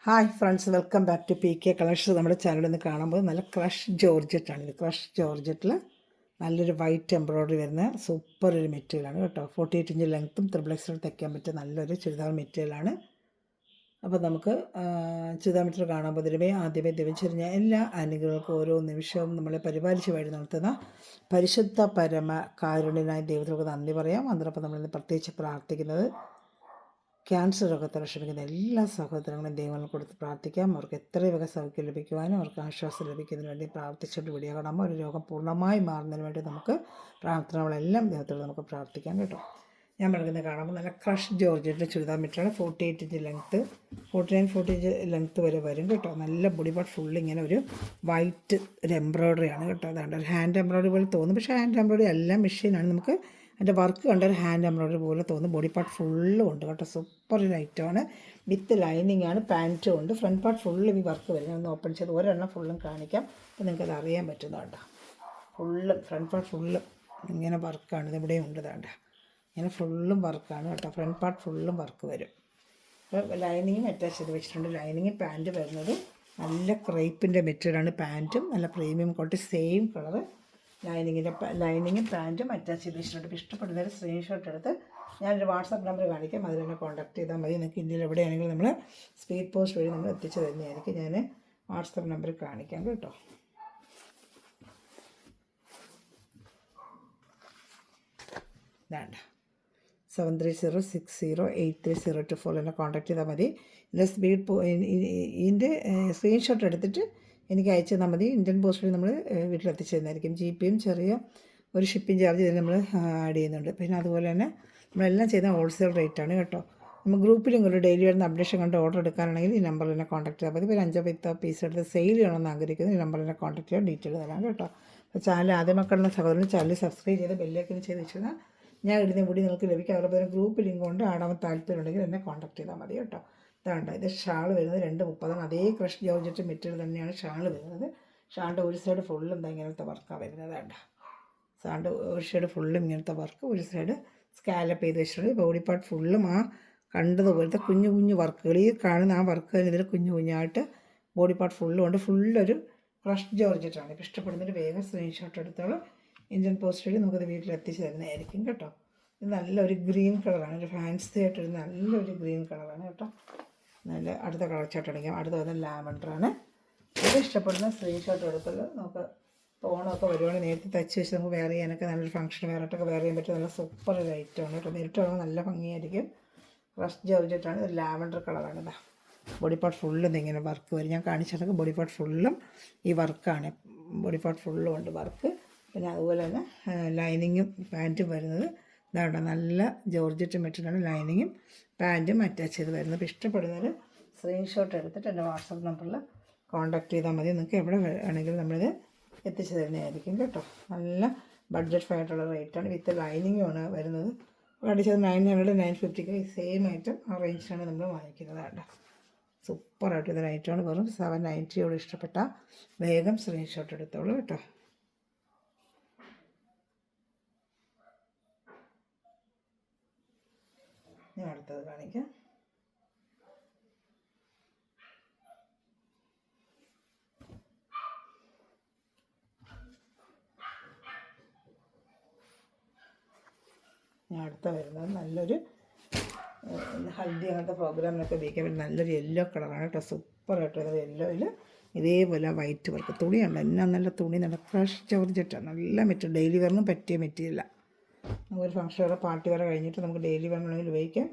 Hi friends, welcome back to P K collections. നമ്മുടെ ചാനലിൽ നിന്ന് കാണുമ്പോൾ നല്ല ക്രഷ് ജോർജറ്റാണ്. ഇത് ക്രഷ് ജോർജറ്റിൽ നല്ലൊരു വൈറ്റ് എംബ്രോയ്ഡറി വരുന്ന സൂപ്പർ ഒരു മെറ്റീരിയലാണ് കേട്ടോ. 48 ഇഞ്ച് ലെങ്ത്തും ത്രിബിൾ തയ്ക്കാൻ പറ്റിയ നല്ലൊരു ചുരിദാർ മെറ്റീരിയലാണ്. അപ്പോൾ നമുക്ക് ചുരിദാർ മെറ്റീരിയൽ കാണുമ്പോൾ ആദ്യമേ ദിവച്ചിരിഞ്ഞ എല്ലാ അനുഗ്രഹങ്ങൾക്കും ഓരോ നിമിഷവും നമ്മളെ പരിപാലിച്ച് വഴി നടത്തുന്ന പരിശുദ്ധ പരമ കാരുണ്യനായ ദൈവത്തിനോട് നന്ദി പറയാം. അതിനൊപ്പം നമ്മളിന്ന് പ്രത്യേകിച്ച് പ്രാർത്ഥിക്കുന്നത് ക്യാൻസർ രോഗത്തിൽ വിഷമിക്കുന്ന എല്ലാ സഹോദരങ്ങളും ദൈവങ്ങൾ കൊടുത്ത് പ്രാർത്ഥിക്കാം. അവർക്ക് എത്രയും വേഗം സൗഖ്യം ലഭിക്കുവാനും അവർക്ക് ആശ്വാസം ലഭിക്കുന്നതിന് വേണ്ടി പ്രാർത്ഥിച്ചിട്ട് വീഡിയോ കാണുമ്പോൾ ഒരു രോഗം പൂർണ്ണമായി മാറുന്നതിന് വേണ്ടി നമുക്ക് പ്രാർത്ഥനകളെല്ലാം ദൈവത്തോട് നമുക്ക് പ്രാർത്ഥിക്കാം കേട്ടോ. ഞാൻ പറയുന്നത് കാണുമ്പോൾ നല്ല ക്രഷ് ജോർജറ്റിൻ്റെ ചുരിദാർ മെറ്റീരിയലാണ്. 48 ഇഞ്ച് ലെങ്ത്ത്, 40 ഇഞ്ച് ലെങ്ത്ത് വരെ വരും കേട്ടോ. നല്ല ബോഡി പാർട്ട് ഫുൾ ഇങ്ങനെ ഒരു വൈറ്റ് ഒരു എംബ്രോയ്ഡറിയാണ് കേട്ടോ. അതാണ്ട് ഒരു ഹാൻഡ് എംബ്രോയ്ഡറി പോലെ തോന്നും, പക്ഷേ ഹാൻഡ് എംബ്രോയ്ഡറി എല്ലാം മെഷീനാണ്. നമുക്ക് അതിൻ്റെ വർക്ക് കണ്ട ഒരു ഹാൻഡ് എംബ്രോയ്ഡറി പോലെ തോന്നും. ബോഡി പാർട്ട് ഫുള്ളും ഉണ്ട് കേട്ടോ. സൂപ്പർ ഒരു ഐറ്റമാണ്. വിത്ത് ലൈനിങ് ആണ്, പാൻറ്റും ഉണ്ട്. ഫ്രണ്ട് പാർട്ട് ഫുള്ളും ഈ വർക്ക് വരും. ഒന്ന് ഓപ്പൺ ചെയ്ത് ഒരെണ്ണം ഫുള്ളും കാണിക്കാം. അപ്പോൾ നിങ്ങൾക്കത് അറിയാൻ പറ്റുന്നതാണ്ട. ഫുള്ളും ഫ്രണ്ട് പാർട്ട് ഫുള്ളും ഇങ്ങനെ വർക്കാണ്. ഇതിവിടെയും ഉണ്ട് താണ്ട. ഇങ്ങനെ ഫുള്ളും വർക്കാണ് കേട്ടോ. ഫ്രണ്ട് പാർട്ട് ഫുള്ളും വർക്ക് വരും. അപ്പോൾ ലൈനിങ്ങും അറ്റാച്ച് ചെയ്ത് വെച്ചിട്ടുണ്ട്. ലൈനിങ് പാൻറ്റ് വരുന്നത് നല്ല ക്രേപ്പിൻ്റെ മെറ്റീരിയലാണ്. പാൻറ്റും നല്ല പ്രീമിയം ക്വാളിറ്റി സെയിം കളറ് ലൈനിങ്ങും പാൻറ്റും അറ്റാച്ച് ചെയ്ത് വെച്ചിട്ടുണ്ട്. ഇഷ്ടപ്പെടുന്നൊരു സ്ക്രീൻഷോട്ട് എടുത്ത് ഞാനൊരു വാട്സാപ്പ് നമ്പർ കാണിക്കാം, അതിൽ തന്നെ കോൺടാക്ട് ചെയ്താൽ മതി. നിങ്ങൾക്ക് ഇന്ത്യയിൽ എവിടെയാണെങ്കിലും നമ്മൾ സ്പീഡ് പോസ്റ്റ് വഴി നമ്മൾ എത്തിച്ചു തന്നെയായിരിക്കും. ഞാൻ വാട്സാപ്പ് നമ്പർ കാണിക്കാം കേട്ടോ. വേണ്ട 7306083024 എന്നെ കോൺടാക്ട് ചെയ്താൽ മതി. ഇതിൻ്റെ സ്ക്രീൻഷോട്ട് എടുത്തിട്ട് എനിക്ക് അയച്ചു തന്നാൽ മതി. ഇന്ത്യൻ പോസ്റ്റ് വഴി നമ്മൾ വീട്ടിലെത്തിച്ചു തന്നായിരിക്കും. GPയും ചെറിയ ഒരു ഷിപ്പിംഗ് ചാർജ് ഇതിൽ നമ്മൾ ആഡ് ചെയ്യുന്നുണ്ട്. പിന്നെ അതുപോലെ തന്നെ നമ്മളെല്ലാം ചെയ്യുന്ന ഹോൾസെയിൽ റേറ്റാണ് കേട്ടോ. നമ്മൾ ഗ്രൂപ്പിലും കൂടി ഡെയിലി വരുന്ന അപ്ഡേഷൻ കണ്ട് ഓർഡർ എടുക്കാനാണെങ്കിൽ ഈ നമ്പറിൽ തന്നെ കോൺടാക്ട് ചെയ്താൽ മതി. ഒരു 5 പീസ് എടുത്ത് സെയിൽ ചെയ്യണമെന്ന് ആഗ്രഹിക്കുന്നത് ഈ നമ്പറിൽ തന്നെ കോൺടാക്ട് ചെയ്യാൻ ഡീറ്റെയിൽ തരാം കേട്ടോ. അപ്പോൾ ചാനൽ ആദ്യമൊക്കെയുള്ള സഹോദരൻ ചാനൽ സബ്സ്ക്രൈബ് ചെയ്ത് ബെല്ലൈക്കൻ ചെയ്ത് വെച്ചാൽ ഞാൻ ഇടുന്ന കൂടി നിങ്ങൾക്ക് ലഭിക്കും. അവരുടെ തന്നെ ഗ്രൂപ്പ് ലിങ്ക് കൊണ്ട് ആടാൻ താല്പര്യം ഉണ്ടെങ്കിൽ എന്നെ കോൺടാക്ട് ചെയ്താൽ മതി കേട്ടോ. ഇതാണ്ട് ഇത് ഷാൾ വരുന്നത് 230. അതേ ക്രഷ് ജോർജറ്റ് മെറ്റീരിയൽ തന്നെയാണ് ഷാൾ വരുന്നത്. ഷാളിൻ്റെ ഒരു സൈഡ് ഫുള്ളും എന്താ ഇങ്ങനത്തെ വർക്കാണ് വരുന്നത്. വേണ്ട ഷാളിൻ്റെ ഒരു സൈഡ് ഫുള്ളും ഇങ്ങനത്തെ വർക്ക്, ഒരു സൈഡ് സ്കാലപ്പ് ചെയ്ത് വെച്ചിട്ടുണ്ട്. ബോഡി പാർട്ട് ഫുള്ളും ആ കണ്ടതുപോലത്തെ കുഞ്ഞു കുഞ്ഞു വർക്കുകൾ, ഈ കാണുന്ന ആ വർക്ക് തന്നെ ഇതിൽ കുഞ്ഞു കുഞ്ഞായിട്ട് ബോഡി പാർട്ട് ഫുള്ളും ഉണ്ട്. ഫുള്ളൊരു ക്രഷ് ജോർജറ്റാണ്. ഇപ്പോൾ ഇഷ്ടപ്പെടുന്നൊരു വേഗം സ്ക്രീൻഷോട്ട് എടുത്തോളം ഇന്ത്യൻ പോസ്റ്റ് വഴി നമുക്കത് വീട്ടിൽ എത്തിച്ച് തരുന്നതായിരിക്കും കേട്ടോ. ഇത് നല്ലൊരു ഗ്രീൻ കളറാണ്, ഒരു ഫാൻസി ആയിട്ടൊരു നല്ലൊരു ഗ്രീൻ കളറാണ് കേട്ടോ. നല്ല അടുത്ത കളർ ചാർട്ട് അടിക്കാം. അടുത്ത വന്ന ലാവൻഡറാണ്. ഇത് ഇഷ്ടപ്പെടുന്ന സ്ക്രീൻഷോട്ട് എടുത്തത് നമുക്ക് ഓണമൊക്കെ വരുവാണെങ്കിൽ നേരത്തെ തയ്ച്ച് വെച്ച് നമുക്ക് വെയർ ചെയ്യാനൊക്കെ നല്ലൊരു ഫംഗ്ഷൻ വെയറായിട്ടൊക്കെ വെയർ ചെയ്യാൻ പറ്റും. നല്ല സൂപ്പർ ഒരു ഐറ്റമാണ് കേട്ടോ. നേരിട്ട് വരുമ്പോൾ നല്ല ഭംഗിയായിരിക്കും. ക്രഷ് ജോർജറ്റാണ്. ഇത് ലാവൻഡർ കളറാണ്. ഇതാ ബോഡി പാർട്ട് ഫുള്ളും ഇങ്ങനെ വർക്ക് വരും. ഞാൻ കാണിച്ചിട്ടൊക്കെ ബോഡി പാർട്ട് ഫുള്ളും ഈ വർക്കാണ്. ബോഡി പാർട്ട് ഫുള്ളും ഉണ്ട് വർക്ക്. പിന്നെ അതുപോലെ തന്നെ ലൈനിങ്ങും പാൻറ്റും വരുന്നത് ഇതാണ്ട നല്ല ജോർജറ്റ് മെറ്റീരിയലാണ്. ലൈനിങ്ങും പാൻറ്റും അറ്റാച്ച് ചെയ്ത് വരുന്നത്. ഇപ്പോൾ ഇഷ്ടപ്പെടുന്നൊരു സ്ക്രീൻഷോട്ട് എടുത്തിട്ട് എൻ്റെ വാട്സപ്പ് നമ്പറിൽ കോൺടാക്ട് ചെയ്താൽ മതി. നിങ്ങൾക്ക് എവിടെ വേണമെങ്കിലും നമ്മളിത് എത്തിച്ചു തരുന്നതായിരിക്കും കേട്ടോ. നല്ല ബഡ്ജറ്റ് ഫ്രൈഡായിട്ടുള്ള റേറ്റാണ്. വിത്ത് ലൈനിങ്ങുമാണ് വരുന്നത്. അടിച്ചത് 900 950 സെയിം ഐറ്റം ആ റേഞ്ചിലാണ് നമ്മൾ വാങ്ങിക്കുന്നത് കേട്ടോ. സൂപ്പറായിട്ട് ഇതൊരു ഐറ്റമാണ്. വെറും 790 ഇഷ്ടപ്പെട്ട വേഗം സ്ക്രീൻഷോട്ട് എടുത്തോളൂ കേട്ടോ. ഞാൻ അടുത്തത് കാണിക്കാം. ഞാൻ അടുത്ത വരുന്നത് നല്ലൊരു ഹൽദി അങ്ങനത്തെ പ്രോഗ്രാമിനൊക്കെ ഉപയോഗിക്കാൻ പറ്റും നല്ലൊരു യെല്ലോ കളറാണ് കേട്ടോ. സൂപ്പറായിട്ട് വരുന്നത് യെല്ലോയിൽ ഇതേപോലെ വൈറ്റ് വർക്ക് തുണിയുണ്ട്. എന്നാ നല്ല തുണി, നല്ല ഫ്രഷ് ജോർജറ്റാണ്. നല്ല മെറ്റീരിയൽ, ഡെയിലി വെയറിനും പറ്റിയ മെറ്റീരിയലാണ്. നമുക്കൊരു ഫംഗ്ഷൻ വരെ പാർട്ടി വരെ കഴിഞ്ഞിട്ട് നമുക്ക് ഡെയിലി വേണമെങ്കിൽ ഉപയോഗിക്കാം.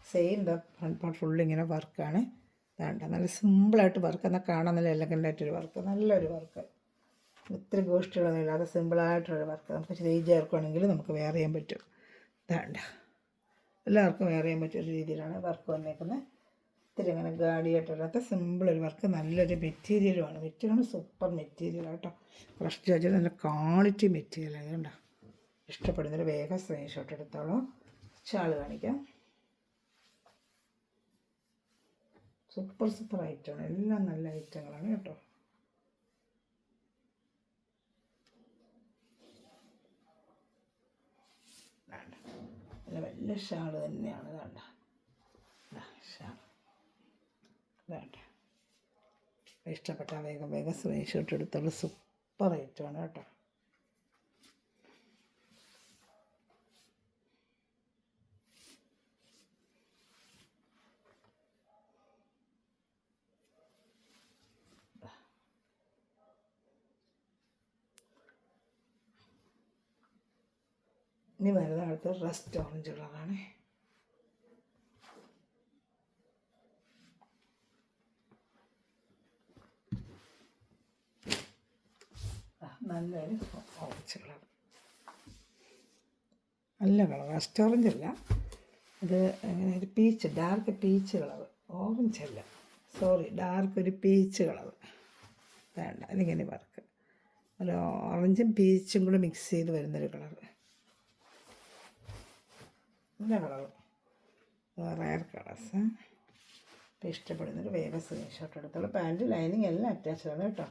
Same the front part full ഇങ്ങനെ വർക്കാണ്. വേണ്ട നല്ല സിമ്പിളായിട്ട് വർക്ക്, എന്നാൽ കാണാൻ നല്ല എലഗൻ്റായിട്ടൊരു വർക്ക്, നല്ലൊരു വർക്ക്. ഒത്തിരി ഗോഷ്ഠികളൊന്നും ഇല്ലാതെ സിമ്പിളായിട്ടൊരു വർക്ക്. നമുക്ക് ഇച്ചിരി ഏജ് ചേർക്കുകയാണെങ്കിൽ നമുക്ക് വെയർ ചെയ്യാൻ പറ്റും. വേണ്ട എല്ലാവർക്കും വെയർ ചെയ്യാൻ പറ്റിയൊരു രീതിയിലാണ് വർക്ക് വന്നേക്കുന്നത്. ഇത്തിരി അങ്ങനെ ഗാഡിയായിട്ടില്ലാത്ത സിമ്പിളൊരു വർക്ക്, നല്ലൊരു മെറ്റീരിയലുമാണ്. മെറ്റീരിയൽ സൂപ്പർ മെറ്റീരിയലാണ് കേട്ടോ. ക്രഷ് ജോർജറ്റ് നല്ല ക്വാളിറ്റി മെറ്റീരിയൽ ആയതുകൊണ്ടോ. ഇഷ്ടപ്പെടുന്നൊരു വേഗം സ്ക്രീൻഷോട്ട് എടുത്തോളൂ. ഷാൾ കാണിക്കാം. സൂപ്പർ ഐറ്റമാണ്. എല്ലാം നല്ല ഐറ്റങ്ങളാണ് കേട്ടോ. നല്ല വലിയ ഷാൾ തന്നെയാണ്. വേണ്ട ഷാൾ വേണ്ട ഇഷ്ടപ്പെട്ടാൽ വേഗം വേഗം സ്ക്രീൻഷോട്ട് എടുത്തോളൂ. സൂപ്പർ ഐറ്റമാണ് കേട്ടോ. ഇനി വരുന്ന അടുത്ത് റസ്റ്റ് ഓറഞ്ച് കളറാണ്. നല്ലൊരു ഓറഞ്ച് കളർ, നല്ല കളർ. റസ്റ്റ് ഓറഞ്ച് അല്ല, ഇത് അങ്ങനെ ഒരു peach, dark peach colour. Orange അല്ല, സോറി, ഡാർക്ക് ഒരു പീച്ച് കളർ. വേണ്ട, ഇതിങ്ങനെ വർക്ക് ഒരു ഓറഞ്ചും പീച്ചും കൂടെ മിക്സ് ചെയ്ത് വരുന്നൊരു കളർ. നല്ല കളർ, റയർ കളേഴ്സ്. അപ്പോൾ ഇഷ്ടപ്പെടുന്നൊരു വേഗം സ്ക്രീൻഷോട്ട് എടുത്തോളൂ. പാൻറ്റ് ലൈനിങ് എല്ലാം അറ്റാച്ച്ഡ് ആണ് കേട്ടോ.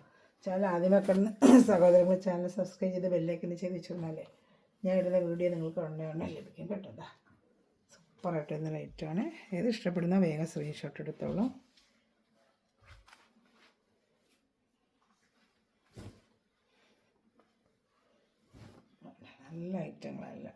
ചാനൽ ആദ്യമേ കിടന്ന് സഹോദരങ്ങൾ ചാനൽ സബ്സ്ക്രൈബ് ചെയ്ത് ബെല്ലൈക്കൻ ചെയ്ത് വെച്ചിരുന്നാലേ ഞാൻ ഇടുന്ന വീഡിയോ നിങ്ങൾക്ക് ഉടനെ ലഭിക്കും കേട്ടോ. സൂപ്പറായിട്ട് വരുന്ന ലൈറ്റാണ്. ഏത് ഇഷ്ടപ്പെടുന്ന വേഗം സ്ക്രീൻഷോട്ട് എടുത്തോളൂ. നല്ല ഐറ്റങ്ങളല്ല.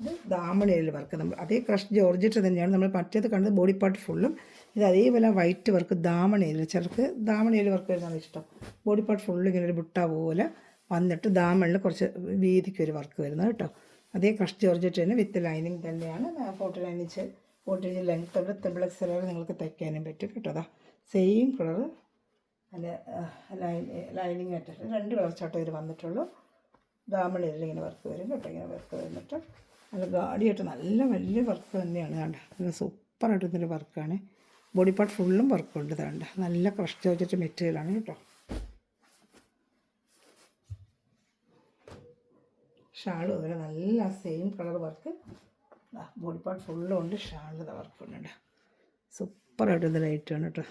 ഇത് ദാമണിയിൽ വർക്ക്, നമ്മൾ അതേ ക്രഷ് ജോർജറ്റ് തന്നെയാണ് നമ്മൾ മറ്റേത് കണ്ടത് ബോഡി പാർട്ട് ഫുള്ളും. ഇത് അതേപോലെ വൈറ്റ് വർക്ക് ദാമണിയിൽ, ചിലർക്ക് ദാമണിയിൽ വർക്ക് വരുന്നതാണ് ഇഷ്ടം. ബോഡി പാർട്ട് ഫുള്ള് ഇങ്ങനെ ഒരു ബുട്ട പോലെ വന്നിട്ട് ദാമണിൽ കുറച്ച് വീതിക്കൊരു വർക്ക് വരുന്നത് കേട്ടോ. അതേ ക്രഷ് ജോർജറ്റ് തന്നെ വിത്ത് ലൈനിങ് തന്നെയാണ്. 40 ലെങ്ത് ഉള്ള ത്രിബിൾ എക്സൽ നിങ്ങൾക്ക് തയ്ക്കാനും പറ്റും കേട്ടോ. അതാ സെയിം കളറ്, അല്ല ലൈനിങ് ആയിട്ട് 2 കളർ ചാട്ടം ഇത് വന്നിട്ടുള്ളൂ. ദാമണിയിൽ ഇങ്ങനെ വർക്ക് വരും കേട്ടോ. ഇങ്ങനെ വർക്ക് വന്നിട്ട് നല്ല ഗാഡിയായിട്ട് നല്ല വലിയ വർക്ക് തന്നെയാണ്. വേണ്ട, നല്ല സൂപ്പറായിട്ടൊരു വർക്കാണ്. ബോഡി പാർട്ട് ഫുള്ളും വർക്കുണ്ട്. വേണ്ട, നല്ല ക്രഷ് ജോർജറ്റ് മെറ്റീരിയലാണ് കേട്ടോ. ഷാളും അതുപോലെ നല്ല same colour work. Body part ഫുള്ളും ഉണ്ട്, ഷാളിൻ്റെ വർക്കുണ്ട്. സൂപ്പറായിട്ടൊരു ലൈറ്റാണ് കേട്ടോ.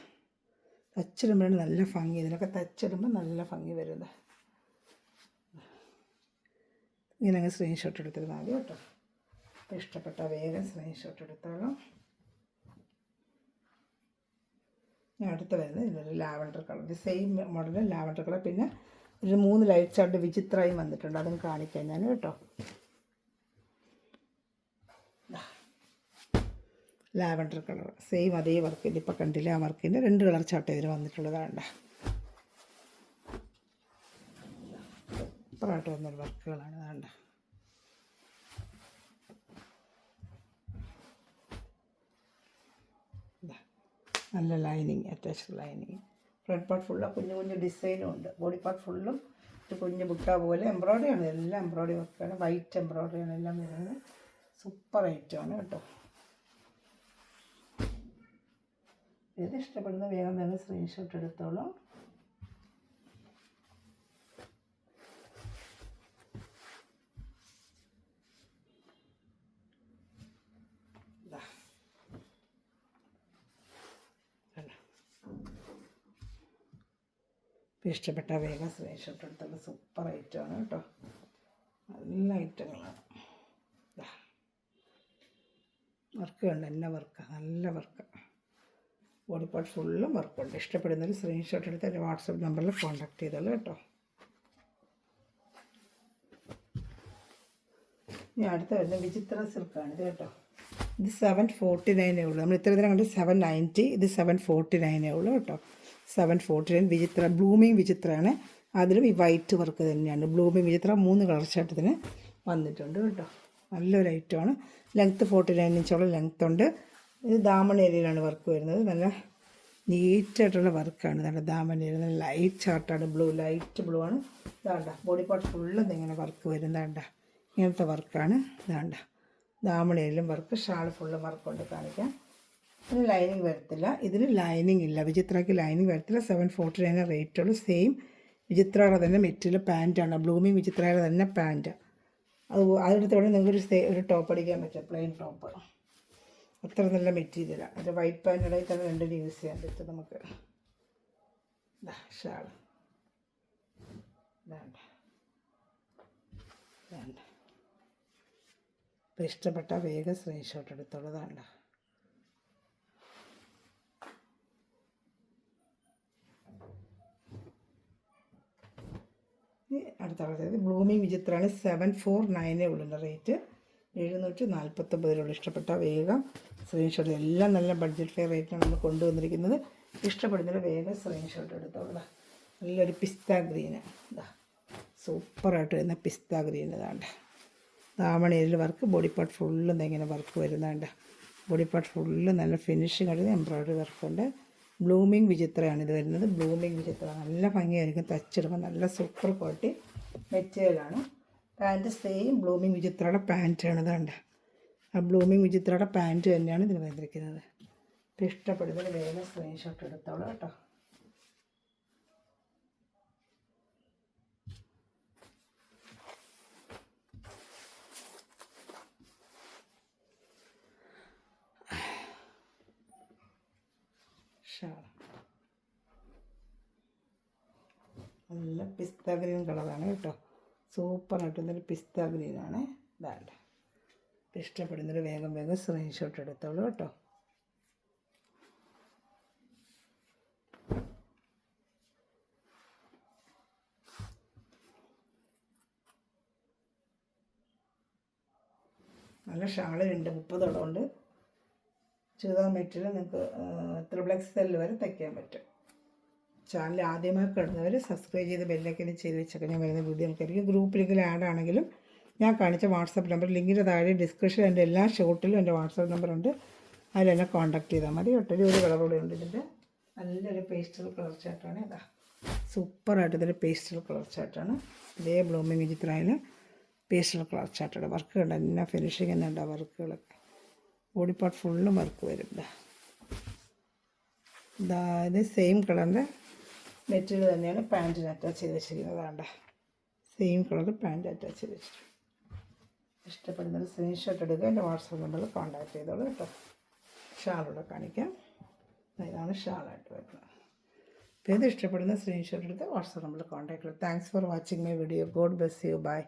തച്ചിടുമ്പോഴാണ് നല്ല ഭംഗി. ഇതിനൊക്കെ തച്ചിടുമ്പോൾ നല്ല ഭംഗി വരുന്നത്. ഇങ്ങനെ അങ്ങ് സ്ക്രീൻഷോട്ട് എടുത്തിരുന്നാൽ മതി കേട്ടോ. അപ്പോൾ ഇഷ്ടപ്പെട്ട വേഗം സ്ക്രീൻഷോട്ട് എടുത്തോളാം. ഞാൻ അടുത്ത് വരുന്നത് ഇതൊരു ലാവൻഡർ കളർ, ഇത് സെയിം മോഡലിൽ ലാവൻഡർ കളർ. പിന്നെ ഒരു 3 ലൈറ്റ് ചാർട്ട് വിചിത്രമായും വന്നിട്ടുണ്ട്, അതും കാണിക്കാൻ ഞാൻ കേട്ടോ. ലാവൻഡർ കളർ സെയിം അതേ വർക്ക്, ഇതിപ്പോൾ കണ്ടില്ല ആ വർക്കിൻ്റെ 2 കളർ ചാർട്ട് ഇതിൽ വന്നിട്ടുള്ളതാണ്. സൂപ്പറായിട്ട് വന്നൊരു വർക്കുകളാണ്. വേണ്ട, നല്ല lining, attached lining. Front part full കുഞ്ഞു കുഞ്ഞു ഡിസൈനും ഉണ്ട്. ബോഡി പാർട്ട് ഫുള്ളും ഒരു കുഞ്ഞു ബുട്ട പോലെ എംബ്രോയ്ഡറിയാണ്. എല്ലാം എംബ്രോയ്ഡറി വർക്കാണ്, വൈറ്റ് എംബ്രോയ്ഡറിയാണ് എല്ലാം വരുന്നത്. സൂപ്പർ ഐറ്റമാണ് കേട്ടോ. ഇത് ഇഷ്ടപ്പെടുന്ന വേഗം വേഗം സ്ക്രീൻഷോട്ട് എടുത്തോളൂ. ഇഷ്ടപ്പെട്ട വേഗം സ്ക്രീൻഷോട്ട് എടുത്തുള്ള സൂപ്പർ ഐറ്റമാണ് കേട്ടോ. നല്ല ഐറ്റങ്ങളാണ്. വർക്ക് കണ്ട് എന്നെ വർക്കാണ്, നല്ല വർക്കാണ്. ബോഡി പാർട്ട് ഫുള്ളും വർക്കുണ്ട്. ഇഷ്ടപ്പെടുന്നൊരു സ്ക്രീൻഷോട്ട് എടുത്ത് എൻ്റെ വാട്സപ്പ് നമ്പറിൽ കോൺടാക്ട് ചെയ്തോളൂ കേട്ടോ. ഞാൻ അടുത്ത വരുന്നത് വിചിത്ര സിൽക്കാണ് ഇത് കേട്ടോ. ഇത് 749 ഉള്ളൂ. നമ്മൾ ഇത്ര ദിനം കണ്ട് 790, ഇത് 749 ഉള്ളൂ കേട്ടോ. 749 വിചിത്ര ബ്ലൂമിങ് വിചിത്രമാണ്. അതിലും ഈ വൈറ്റ് വർക്ക് തന്നെയാണ്. ബ്ലൂമിങ് വിചിത്ര 3 കളർ ഷർട്ടത്തിന് വന്നിട്ടുണ്ട് കേട്ടോ. നല്ലൊരു ഐറ്റമാണ്. ലെങ്ത്ത് 49 ഇഞ്ചോളം ലെങ്ത്ത് ഉണ്ട്. ഇത് ദാമൺ ഏരിയയിലാണ് വർക്ക് വരുന്നത്. നല്ല നീറ്റായിട്ടുള്ള വർക്കാണ്. നല്ല ദാമൺ ഏരിയ നല്ല ലൈറ്റ് ചാർട്ടാണ്. ലൈറ്റ് ബ്ലൂ ആണ്. ഇതാണ്ട ബോഡി പാർട്ട് ഫുള്ളും ഇങ്ങനെ വർക്ക് വരുന്നതാണ്ട, ഇങ്ങനത്തെ വർക്കാണ്. ഇതാണ്ട ദാമൺ ഏരിയയിലും വർക്ക്, ഷാൾ ഫുള്ളും വർക്കുണ്ട് കാണിക്കാം. ഇതിന് ലൈനിങ് വരത്തില്ല, ഇതിന് ലൈനിങ് ഇല്ല. വിചിത്രയ്ക്ക് ലൈനിങ് വരത്തില്ല. 749 റേറ്റുള്ളൂ. സെയിം വിചിത്രയുടെ തന്നെ മെറ്റീരിയൽ പാൻറ്റാണ്. ബ്ലൂമിങ് വിചിത്രയുടെ തന്നെ പാൻറ്റ്. അതെടുത്തോടെ നിങ്ങൾക്ക് ഒരു ടോപ്പ് അടിക്കാൻ പറ്റും, പ്ലെയിൻ ടോപ്പ്. അത്ര നല്ല മെറ്റീരിയലാണ്. ഒരു വൈറ്റ് പാൻറ്റിടയിൽ തന്നെ രണ്ടിന് യൂസ് ചെയ്യാൻ പറ്റും നമുക്ക്. ഷാൾ വേണ്ട വേണ്ട. ഇപ്പോൾ ഇഷ്ടപ്പെട്ട വേഗം സ്ക്രീൻഷോട്ട് എടുത്തോളതാണ്. അടുത്ത കളർ ബ്ലൂമിങ് വിചിത്രമാണ്. 749 ഉള്ളുണ്ട് റേറ്റ്. 749 ഇഷ്ടപ്പെട്ട വേഗം സ്ക്രീൻഷോട്ട്. എല്ലാം നല്ല ബഡ്ജറ്റ് ഫെയർ റേറ്റിനാണ് നമ്മൾ കൊണ്ടുവന്നിരിക്കുന്നത്. ഇഷ്ടപ്പെടുന്നതിന് വേഗം സ്ക്രീൻഷോട്ട് എടുത്തോളാം. നല്ലൊരു പിസ്ത ഗ്രീന്, ഇതാ സൂപ്പറായിട്ട് വരുന്ന പിസ്ത ഗ്രീൻ. ഇതാണ്ട് ദാമണയിൽ വർക്ക്, ബോഡി പാർട്ട് ഫുള്ളും ഇങ്ങനെ വർക്ക് വരുന്നുണ്ട്. ബോഡി പാർട്ട് ഫുള്ള് നല്ല ഫിനിഷിങ് ആയിട്ട് എംബ്രോയ്ഡറി വർക്കുണ്ട്. ബ്ലൂമിങ് വിചിത്രമാണ് ഇത് വരുന്നത്. ബ്ലൂമിങ് വിചിത്ര നല്ല ഭംഗിയായിരിക്കും തച്ചിടുമ്പോൾ. നല്ല സൂപ്പർ ക്വാളിറ്റി മെറ്റീരിയലാണ്. പാൻറ്റ് സെയിം ബ്ലൂമിങ് വിചിത്രയുടെ പാൻറ്റാണ്. ഇതാണ്ട് ആ ബ്ലൂമിങ് വിചിത്രയുടെ പാൻറ്റ് തന്നെയാണ് ഇതിന് വന്നിരിക്കുന്നത്. ഇപ്പോൾ ഇഷ്ടപ്പെടുന്നതിന് വേഗം സ്ക്രീൻഷോട്ട് എടുത്തോളൂ കേട്ടോ. നല്ല പിസ്ത ഗ്രീൻ കളറാണ് കേട്ടോ. സൂപ്പറായിട്ട് ഇന്നൊരു പിസ്ത ഗ്രീനാണ്. ഇതാണ്ട് ഇഷ്ടപ്പെടുന്നൊരു വേഗം സ്ക്രീൻഷോട്ട് എടുത്തോളൂ കേട്ടോ. നല്ല ഷാളുണ്ട്. 30 ഇടമുണ്ട്. ചുരിദാർ മെറ്റീരിയൽ നിങ്ങൾക്ക് XXL വരെ തയ്ക്കാൻ പറ്റും. ചാനൽ ആദ്യമായി കിടന്നവർ സബ്സ്ക്രൈബ് ചെയ്ത് ബെല്ലൈക്കൻ ചെയ്ത് വെച്ചൊക്കെ ഞാൻ വരുന്ന വീഡിയോ നമുക്കായിരിക്കും. ഗ്രൂപ്പിലെങ്കിലും ആഡ് ആണെങ്കിലും ഞാൻ കാണിച്ച വാട്സാപ്പ് നമ്പർ ലിങ്കിൻ്റെ താഴെ ഡിസ്ക്രിപ്ഷൻ എൻ്റെ എല്ലാ ഷോട്ടിലും എൻ്റെ വാട്സാപ്പ് നമ്പറുണ്ട്. അതിലെന്നെ കോൺടാക്ട് ചെയ്താൽ മതി കേട്ടോ. ഒരു കളർ കൂടെ ഉണ്ട് ഇതിൻ്റെ. നല്ലൊരു പേസ്റ്റൽ കളർ ചാർട്ടാണ്. ഇതാ സൂപ്പറായിട്ട് ഇതൊരു പേസ്റ്റൽ കളർ ചാർട്ടാണ്. ഇതേ ബ്ലൂമിങ് വിചിത്രയിൽ പേസ്റ്റൽ കളർ ചാർട്ടാണ്. വർക്ക് കണ്ട എന്നാ ഫിനിഷിങ് തന്നെ ഉണ്ട്. വർക്കുകളൊക്കെ ബോഡി പാർട്ട് ഫുള്ളും വർക്ക് വരും. ഇത് സെയിം കളറിൻ്റെ മെറ്റീരിയൽ തന്നെയാണ് പാൻറ്റിന് അറ്റാച്ച് ചെയ്ത് വെച്ചിരിക്കുന്നതാണ്. സെയിം കളർ പാൻറ്റ് അറ്റാച്ച് ചെയ്ത് വെച്ചിട്ടുണ്ട്. ഇഷ്ടപ്പെടുന്നത് സ്ക്രീൻഷോട്ട് എടുക്കുക. എൻ്റെ വാട്സാപ്പ് നമ്പറിൽ കോൺടാക്ട് ചെയ്തോളൂ കേട്ടോ. ഷാളൂടെ കാണിക്കാം. ഇതാണ് ഷാളായിട്ട് വരുന്നത്. അപ്പോൾ ഇത് ഇഷ്ടപ്പെടുന്ന സ്ക്രീൻഷോട്ട് എടുത്ത് വാട്സാപ്പ് നമ്പറിൽ കോൺടാക്ട് ചെയ്തു. Thanks for watching my video. God bless you. By.